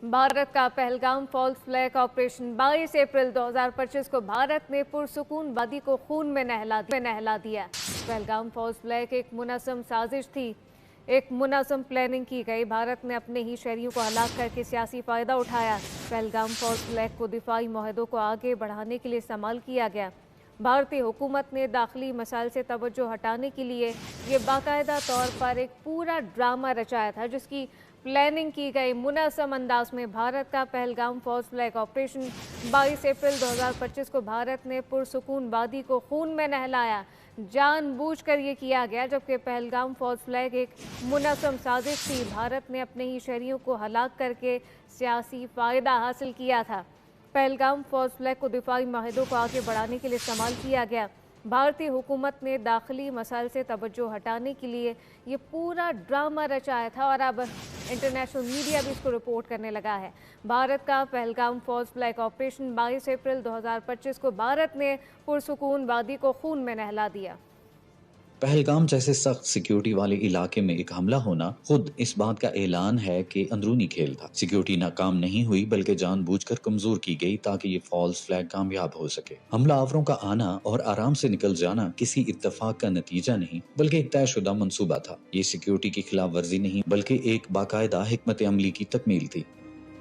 भारत का Pahalgam false flag operation 22 अप्रैल 2025 को भारत ने पुरसुकून वादी को खून में नहला दिया। पहलगाम फॉल्स फ्लैग एक मुनज़्ज़म साजिश थी, एक मुनज़्ज़म प्लानिंग की गई। भारत ने अपने ही शहरियों को हलाक करके सियासी फ़ायदा उठाया। पहलगाम फॉल्स फ्लैग को दिफाई मुआहदों को आगे बढ़ाने के लिए इस्तेमाल किया गया। भारतीय हुकूमत ने दाखिली मसाइल से तवज्जो हटाने के लिए ये बाकायदा तौर पर एक पूरा ड्रामा रचाया था, जिसकी प्लानिंग की गई। मुनज़्ज़म अंदाज में भारत का पहलगाम फॉल्स फ्लैग ऑपरेशन 22 अप्रैल 2025 को भारत ने पुरसुकून वादी को खून में नहलाया। जानबूझकर ये किया गया, जबकि पहलगाम फॉल्स फ्लैग एक मुनज़्ज़म साजिश थी। भारत ने अपने ही शहरियों को हलाक करके सियासी फ़ायदा हासिल किया था। पहलगाम फॉल्स फ्लैग को दिफाई माहिदों को आगे बढ़ाने के लिए इस्तेमाल किया गया। भारतीय हुकूमत ने दाखिली मसाइल से तवज्जो हटाने के लिए ये पूरा ड्रामा रचाया था और अब इंटरनेशनल मीडिया भी इसको रिपोर्ट करने लगा है। भारत का पहलगाम फॉल्स फ्लैग ऑपरेशन 22 अप्रैल 2025 को भारत ने पुरसुकून वादी को खून में नहला दिया। पहलगाम जैसे सख्त सिक्योरिटी वाले इलाके में एक हमला होना खुद इस बात का ऐलान है कि अंदरूनी खेल था। सिक्योरिटी नाकाम नहीं हुई बल्कि जानबूझकर कमजोर की गई ताकि ये फॉल्स फ्लैग कामयाब हो सके। हमला आवरों का आना और आराम से निकल जाना किसी इत्तेफाक का नतीजा नहीं बल्कि एक तयशुदा मंसूबा था। ये सिक्योरिटी की खिलाफ वर्जी नहीं बल्कि एक बाकायदा हिकमत अमली की तकमील थी।